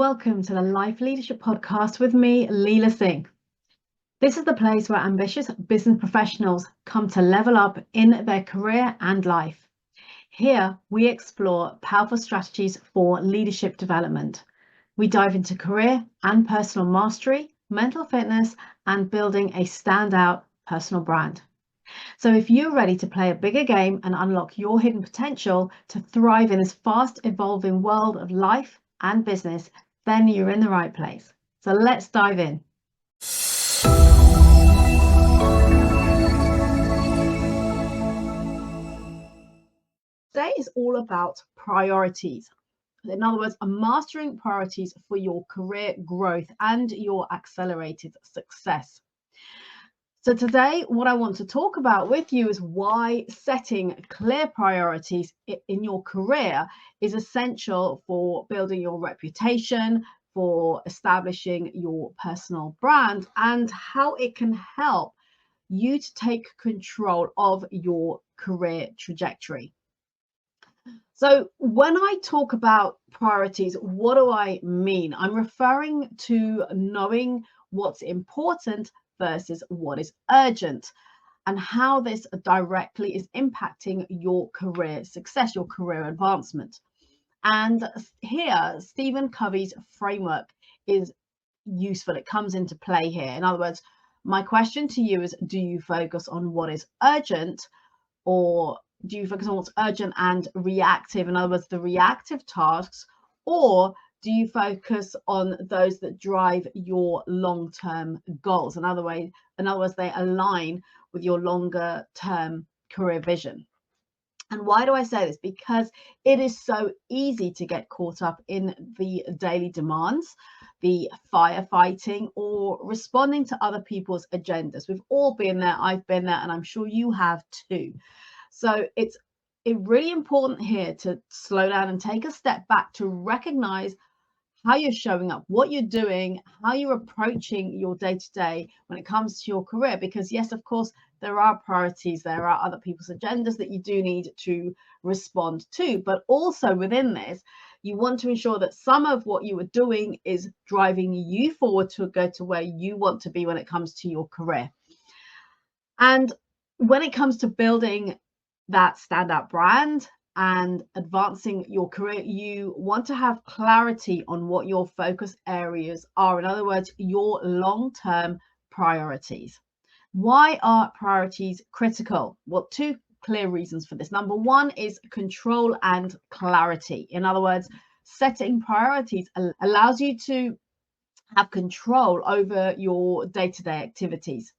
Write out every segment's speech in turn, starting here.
welcome to the Life Leadership Podcast with me, Leila Singh. This is the place where ambitious business professionals come to level up in their career and life. Here, we explore powerful strategies for leadership development. We dive into career and personal mastery, mental fitness, and building a standout personal brand. So if you're ready to play a bigger game and unlock your hidden potential to thrive in this fast evolving world of life and business, then you're in the right place. So let's dive in. Today is all about priorities. In other words, mastering priorities for your career growth and your accelerated success. So today, what I want to talk about with you is why setting clear priorities in your career is essential for building your reputation, for establishing your personal brand, and how it can help you to take control of your career trajectory. So when I talk about priorities, what do I mean? I'm referring to knowing what's important versus what is urgent, and how this directly is impacting your career success, your career advancement. And here, Stephen Covey's framework is useful. It comes into play here. In other words, my question to you is, do you focus on what is urgent, or do you focus on what's urgent and reactive? In other words, the reactive tasks, or do you focus on those that drive your long-term goals? In other words, they align with your longer-term career vision. And why do I say this? Because it is so easy to get caught up in the daily demands, the firefighting, or responding to other people's agendas. We've all been there. I've been there, and I'm sure you have too. So it's really important here to slow down and take a step back to recognize how you're showing up, what you're doing, how you're approaching your day-to-day when it comes to your career. Because yes, of course, there are priorities, there are other people's agendas that you do need to respond to, but also within this, you want to ensure that some of what you are doing is driving you forward to go to where you want to be when it comes to your career. And when it comes to building that standout brand and advancing your career, you want to have clarity on what your focus areas are. In other words, your long-term priorities. Why are priorities critical? Well, two clear reasons for this. Number one is control and clarity. In other words, setting priorities allows you to have control over your day-to-day activities.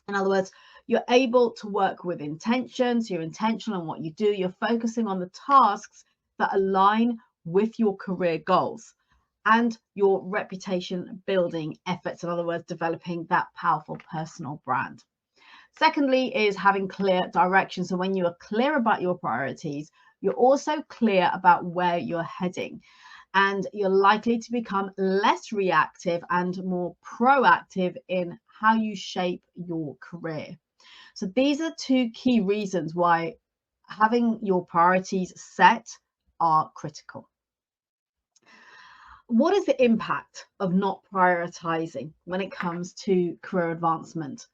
In other words, you're able to work with intentions, you're intentional on what you do, you're focusing on the tasks that align with your career goals and your reputation building efforts. In other words, developing that powerful personal brand. Secondly is having clear direction. So when you are clear about your priorities, you're also clear about where you're heading, and you're likely to become less reactive and more proactive in how you shape your career. So these are two key reasons why having your priorities set are critical. What is the impact of not prioritizing when it comes to career advancement?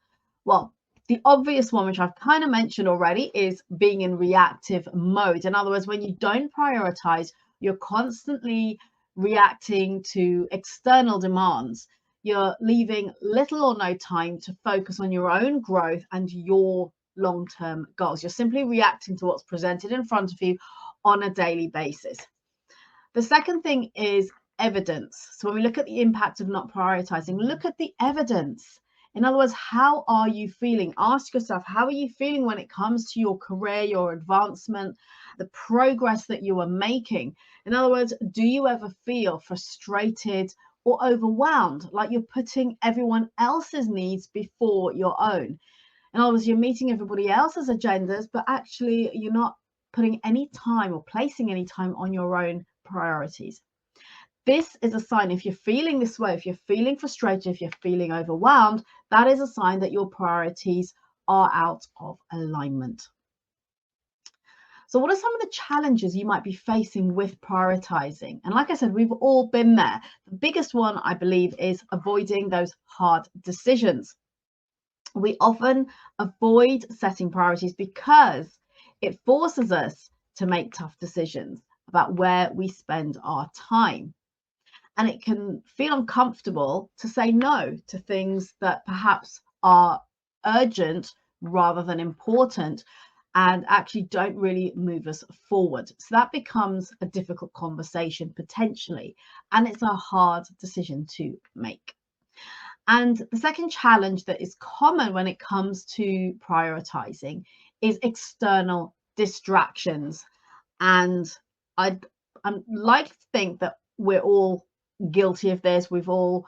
Well, the obvious one, which I've kind of mentioned already, is being in reactive mode. In other words, when you don't prioritize, you're constantly reacting to external demands. You're leaving little or no time to focus on your own growth and your long-term goals. You're simply reacting to what's presented in front of you on a daily basis. The second thing is evidence. So when we look at the impact of not prioritizing, look at the evidence. In other words, how are you feeling? Ask yourself, how are you feeling when it comes to your career, your advancement, the progress that you are making? In other words, do you ever feel frustrated or overwhelmed, like you're putting everyone else's needs before your own? In other words, you're meeting everybody else's agendas, but actually you're not putting any time or placing any time on your own priorities. This is a sign. If you're feeling this way, if you're feeling frustrated, if you're feeling overwhelmed, that is a sign that your priorities are out of alignment. So what are some of the challenges you might be facing with prioritizing? And like I said, we've all been there. The biggest one, I believe, is avoiding those hard decisions. We often avoid setting priorities because it forces us to make tough decisions about where we spend our time. And it can feel uncomfortable to say no to things that perhaps are urgent rather than important and actually don't really move us forward. So that becomes a difficult conversation potentially, and it's a hard decision to make. And the second challenge that is common when it comes to prioritizing is external distractions. And I'd like to think that we're all guilty of this. We've all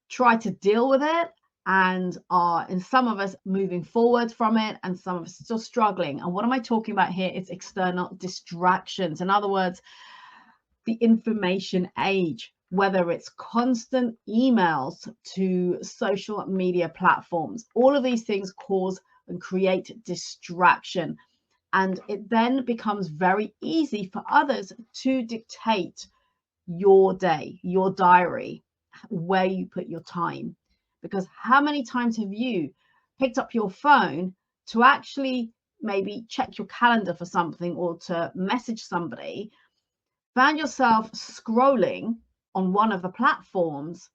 tried to deal with it and are, in some of us, moving forward from it, and some of us still struggling. And what am I talking about here? It's external distractions. In other words, the information age, whether it's constant emails to social media platforms, all of these things cause and create distraction. And it then becomes very easy for others to dictate your day, your diary, where you put your time. Because how many times have you picked up your phone to actually maybe check your calendar for something or to message somebody, found yourself scrolling on one of the platforms,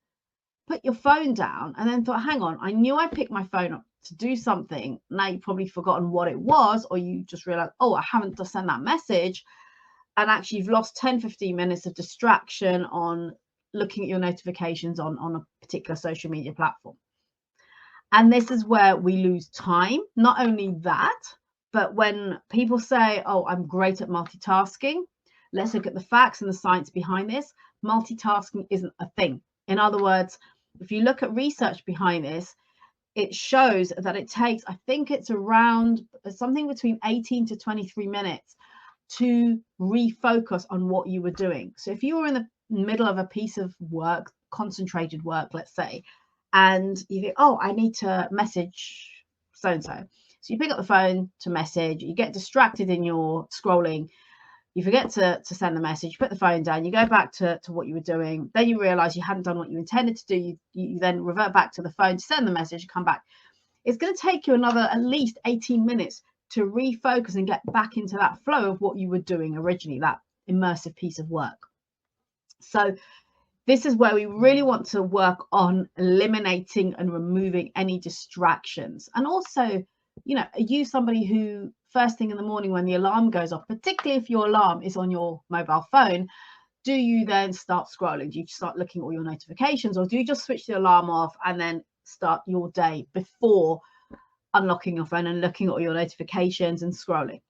put your phone down, and then thought, hang on, I knew I picked my phone up to do something. Now you've probably forgotten what it was, or you just realized, oh, I haven't just sent that message. And actually you've lost 10-15 minutes of distraction on looking at your notifications on a particular social media platform. And this is where we lose time. Not only that, but when people say, oh, I'm great at multitasking, let's look at the facts and the science behind this. Multitasking isn't a thing. In other words, if you look at research behind this, it shows that it takes, I think it's around something between 18 to 23 minutes to refocus on what you were doing. So if you were in the middle of a piece of work, concentrated work, let's say, and you think, oh, I need to message so-and-so. So you pick up the phone to message, you get distracted in your scrolling, you forget to send the message, you put the phone down, you go back to what you were doing, then you realize you hadn't done what you intended to do, you then revert back to the phone to send the message, come back. It's going to take you another at least 18 minutes to refocus and get back into that flow of what you were doing originally, that immersive piece of work. So this is where we really want to work on eliminating and removing any distractions. And also, you know, are you somebody who first thing in the morning when the alarm goes off, particularly if your alarm is on your mobile phone, do you then start scrolling? Do you start looking at all your notifications, or do you just switch the alarm off and then start your day before unlocking your phone and looking at all your notifications and scrolling?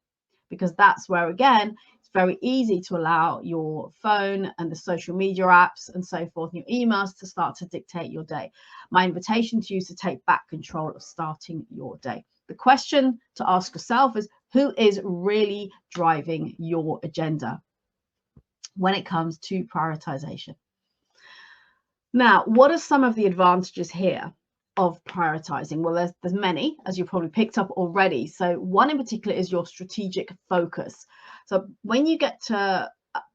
Because that's where, again, it's very easy to allow your phone and the social media apps and so forth, and your emails to start to dictate your day. My invitation to you is to take back control of starting your day. The question to ask yourself is, who is really driving your agenda when it comes to prioritization? Now, what are some of the advantages here of prioritizing? Well, there's many, as you probably picked up already. So one in particular is your strategic focus. So when you get to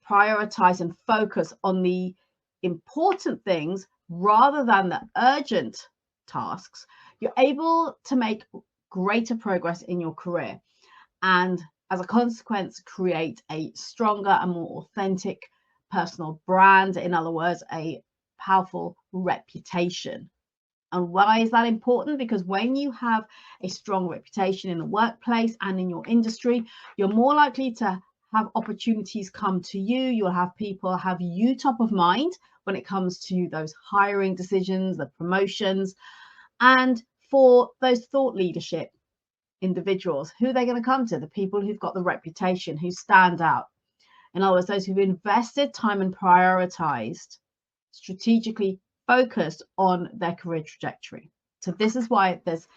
prioritize and focus on the important things rather than the urgent tasks, you're able to make greater progress in your career, and as a consequence, create a stronger and more authentic personal brand. In other words, a powerful reputation. And why is that important? Because when you have a strong reputation in the workplace and in your industry, you're more likely to have opportunities come to you. You'll have people have you top of mind when it comes to those hiring decisions, the promotions, and for those thought leadership individuals, who are they going to come to? The people who've got the reputation, who stand out. In other words, those who've invested time and prioritized, strategically focused on their career trajectory. So this is why there's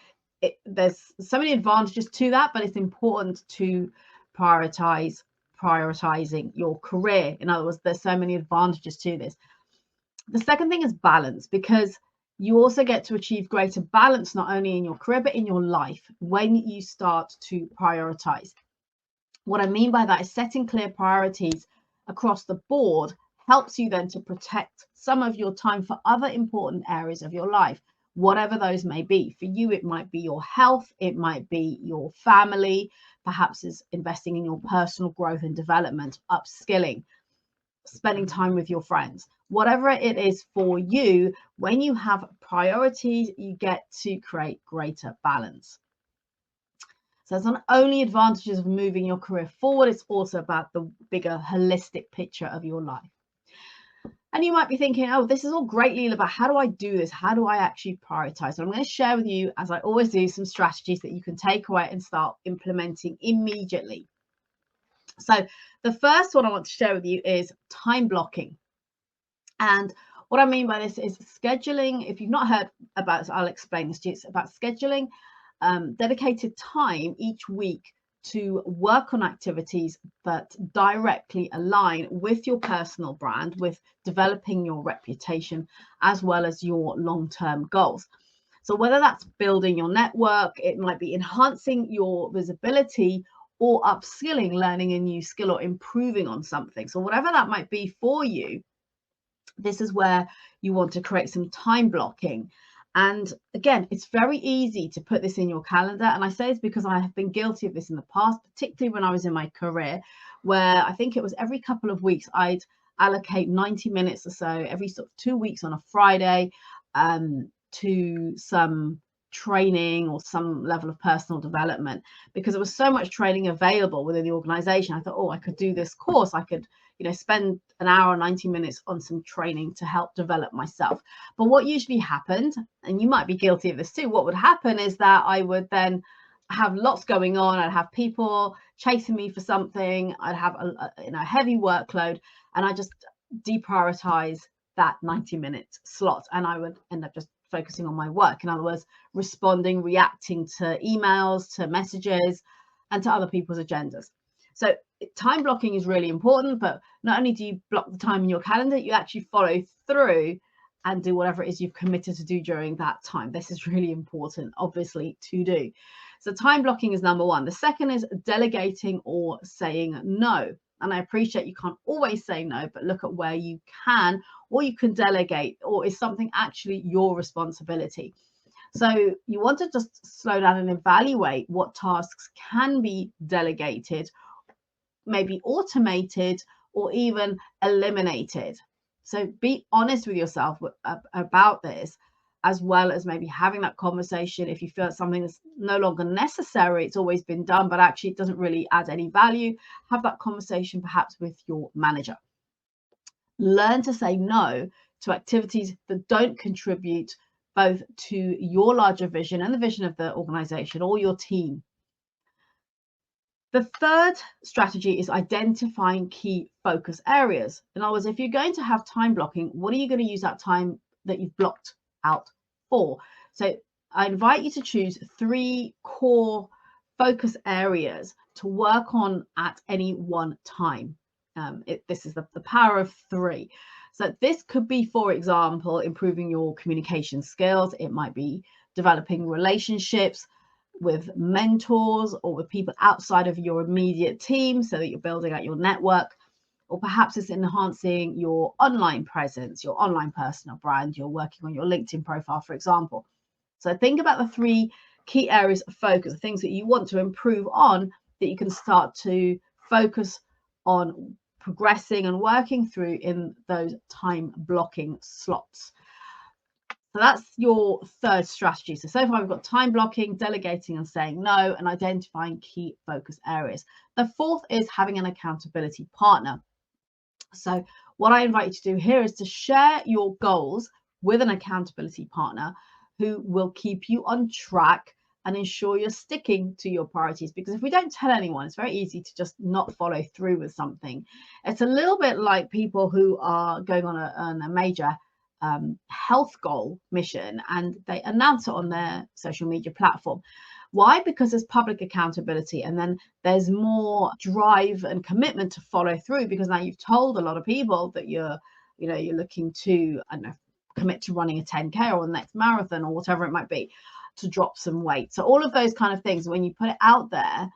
so many advantages to that, but it's important to prioritizing your career. In other words, there's so many advantages to this. The second thing is balance, because you also get to achieve greater balance, not only in your career, but in your life when you start to prioritize. What I mean by that is setting clear priorities across the board helps you then to protect some of your time for other important areas of your life, whatever those may be. For you, it might be your health, it might be your family, perhaps is investing in your personal growth and development, upskilling, spending time with your friends. Whatever it is for you, when you have priorities, you get to create greater balance. So it's not only advantages of moving your career forward, it's also about the bigger holistic picture of your life. And you might be thinking, oh, this is all great, Leila, but how do I do this? How do I actually prioritize? So I'm going to share with you, as I always do, some strategies that you can take away and start implementing immediately. So the first one I want to share with you is time blocking. And what I mean by this is scheduling. If you've not heard about this, I'll explain this to you. It's about scheduling dedicated time each week to work on activities that directly align with your personal brand, with developing your reputation, as well as your long-term goals. So whether that's building your network, it might be enhancing your visibility, or upskilling, learning a new skill, or improving on something. So whatever that might be for you, this is where you want to create some time blocking. And again, it's very easy to put this in your calendar. And I say it's because I have been guilty of this in the past, particularly when I was in my career, where I think it was every couple of weeks, I'd allocate 90 minutes or so every sort of 2 weeks on a Friday to some training or some level of personal development, because there was so much training available within the organization. I thought, oh, I could do this course. I could, spend an hour, 90 minutes on some training to help develop myself. But what usually happened, and you might be guilty of this too, what would happen is that I would then have lots going on. I'd have people chasing me for something. I'd have a heavy workload, and I just deprioritize that 90-minute slot, and I would end up just focusing on my work. In other words, responding, reacting to emails, to messages, and to other people's agendas. So time blocking is really important, but not only do you block the time in your calendar, you actually follow through and do whatever it is you've committed to do during that time. This is really important, obviously, to do. So time blocking is number one. The second is delegating or saying no. And I appreciate you can't always say no, but look at where you can, or you can delegate, or is something actually your responsibility. So you want to just slow down and evaluate what tasks can be delegated, maybe automated, or even eliminated. So be honest with yourself about this, as well as maybe having that conversation. If you feel something is no longer necessary, it's always been done, but actually it doesn't really add any value, have that conversation perhaps with your manager. Learn to say no to activities that don't contribute both to your larger vision and the vision of the organization or your team. The third strategy is identifying key focus areas. In other words, if you're going to have time blocking, what are you going to use that time that you've blocked out for? So I invite you to choose 3 core focus areas to work on at any one time. This is the power of 3. So this could be, for example, improving your communication skills. It might be developing relationships with mentors or with people outside of your immediate team so that you're building out your network. Or perhaps it's enhancing your online presence, your online personal brand. You're working on your LinkedIn profile, for example. So think about the 3 key areas of focus, the things that you want to improve on, that you can start to focus on progressing and working through in those time blocking slots. So that's your third strategy. So far we've got time blocking, delegating and saying no, and identifying key focus areas. The fourth is having an accountability partner. So what I invite you to do here is to share your goals with an accountability partner who will keep you on track and ensure you're sticking to your priorities. Because if we don't tell anyone, it's very easy to just not follow through with something. It's a little bit like people who are going on a major health goal mission and they announce it on their social media platform. Why? Because there's public accountability, and then there's more drive and commitment to follow through, because now you've told a lot of people that you're looking to, I don't know, commit to running a 10K or the next marathon or whatever it might be, to drop some weight. So all of those kind of things, when you put it out there,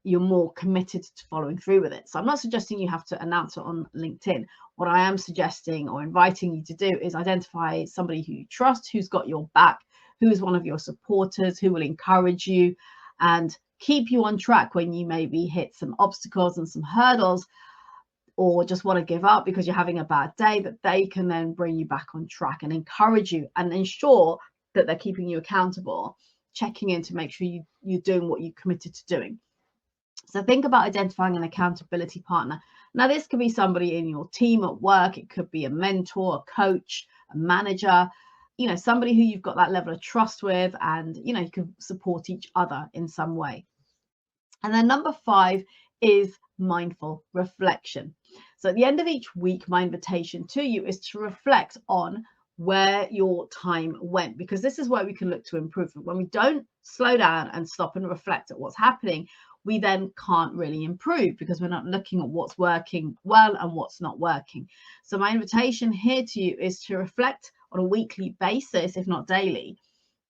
you're more committed to following through with it. So I'm not suggesting you have to announce it on LinkedIn. What I am suggesting or inviting you to do is identify somebody who you trust, who's got your back, who is one of your supporters, who will encourage you and keep you on track when you maybe hit some obstacles and some hurdles, or just want to give up because you're having a bad day, that they can then bring you back on track and encourage you and ensure that they're keeping you accountable, checking in to make sure you're doing what you committed to doing. So think about identifying an accountability partner. Now, this could be somebody in your team at work. It could be a mentor, a coach, a manager, somebody who you've got that level of trust with, and, you can support each other in some way. And then number 5 is mindful reflection. So at the end of each week, my invitation to you is to reflect on where your time went, because this is where we can look to improvement. When we don't slow down and stop and reflect at what's happening, we then can't really improve because we're not looking at what's working well and what's not working. So my invitation here to you is to reflect on a weekly basis, if not daily,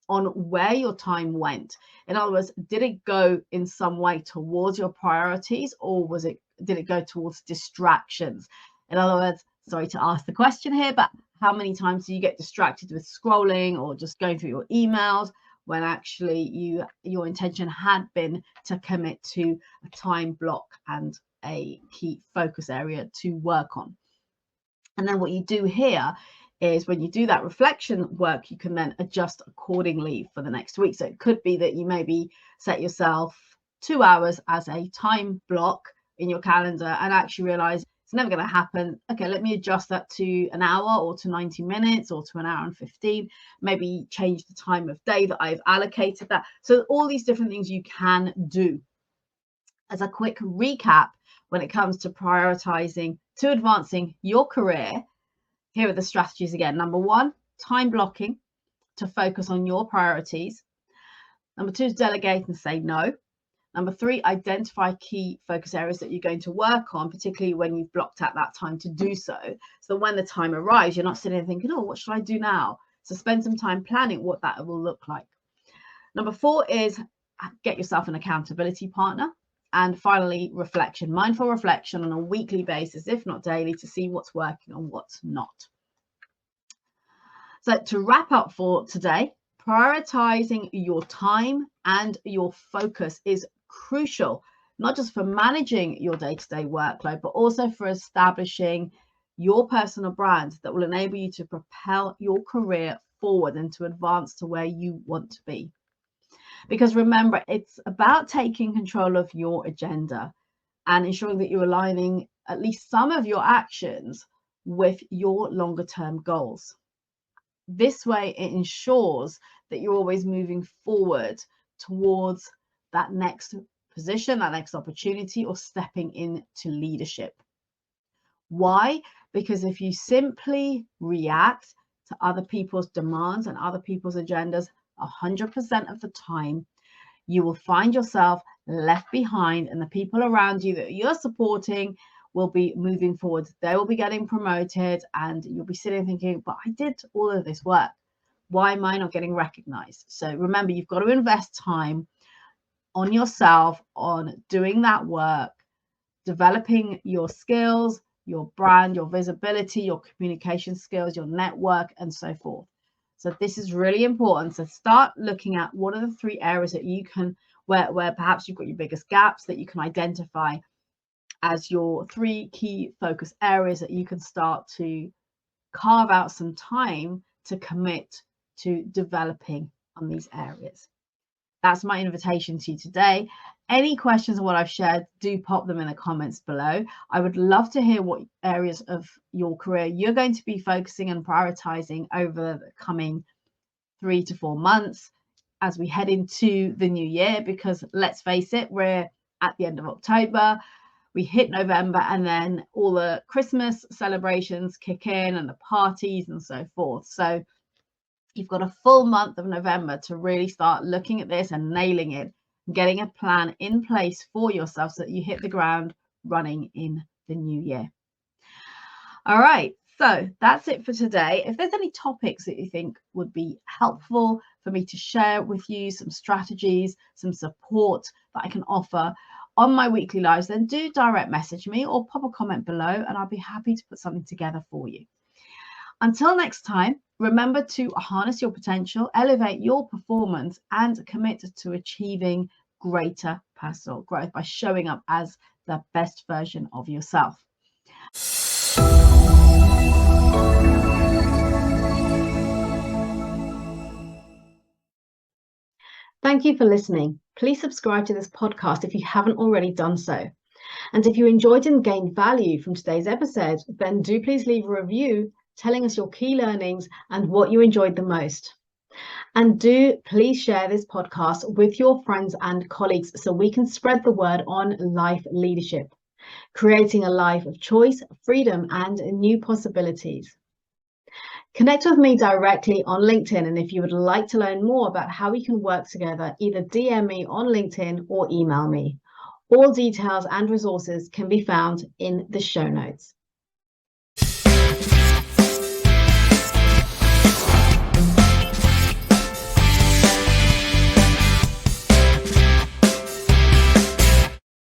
on where your time went. In other words, did it go in some way towards your priorities, or did it go towards distractions? In other words, sorry to ask the question here, but how many times do you get distracted with scrolling or just going through your emails when actually your intention had been to commit to a time block and a key focus area to work on? And then what you do here is when you do that reflection work, you can then adjust accordingly for the next week. So it could be that you maybe set yourself 2 hours as a time block in your calendar and actually realize it's never going to happen. Okay, let me adjust that to an hour or to 90 minutes or to an hour and 15. Maybe change the time of day that I've allocated that. So all these different things you can do. As a quick recap, when it comes to prioritizing to advancing your career, here are the strategies again. Number 1, time blocking to focus on your priorities. Number 2 is delegate and say no. Number 3, identify key focus areas that you're going to work on, particularly when you've blocked out that time to do so. So when the time arrives, you're not sitting there thinking, oh, what should I do now? So spend some time planning what that will look like. Number 4 is get yourself an accountability partner. And finally, reflection, mindful reflection on a weekly basis, if not daily, to see what's working and what's not. So to wrap up for today, prioritizing your time and your focus is crucial, not just for managing your day-to-day workload, but also for establishing your personal brand that will enable you to propel your career forward and to advance to where you want to be. Because remember, it's about taking control of your agenda and ensuring that you're aligning at least some of your actions with your longer term goals. This way, it ensures that you're always moving forward towards that next position, that next opportunity, or stepping into leadership. Why? Because if you simply react to other people's demands and other people's agendas 100% of the time, you will find yourself left behind, and the people around you that you're supporting will be moving forward. They will be getting promoted, and you'll be sitting thinking, but I did all of this work. Why am I not getting recognized? So remember, you've got to invest time on yourself, on doing that work, developing your skills, your brand, your visibility, your communication skills, your network, and so forth. So this is really important. So start looking at what are the 3 areas that you can, where perhaps you've got your biggest gaps that you can identify as your 3 key focus areas that you can start to carve out some time to commit to developing on these areas. That's my invitation to you today. Any questions on what I've shared, do pop them in the comments below. I would love to hear what areas of your career you're going to be focusing and prioritizing over the coming 3 to 4 months as we head into the new year, because let's face it, we're at the end of October, we hit November, and then all the Christmas celebrations kick in and the parties and so forth. So you've got a full month of November to really start looking at this and nailing it, getting a plan in place for yourself so that you hit the ground running in the new year. All right, so that's it for today. If there's any topics that you think would be helpful for me to share with you, some strategies, some support that I can offer on my weekly lives, then do direct message me or pop a comment below and I'll be happy to put something together for you. Until next time, remember to harness your potential, elevate your performance, and commit to achieving greater personal growth by showing up as the best version of yourself. Thank you for listening. Please subscribe to this podcast if you haven't already done so. And if you enjoyed and gained value from today's episode, then do please leave a review telling us your key learnings and what you enjoyed the most. And do please share this podcast with your friends and colleagues so we can spread the word on life leadership, creating a life of choice, freedom, and new possibilities. Connect with me directly on LinkedIn, and if you would like to learn more about how we can work together, either DM me on LinkedIn or email me. All details and resources can be found in the show notes.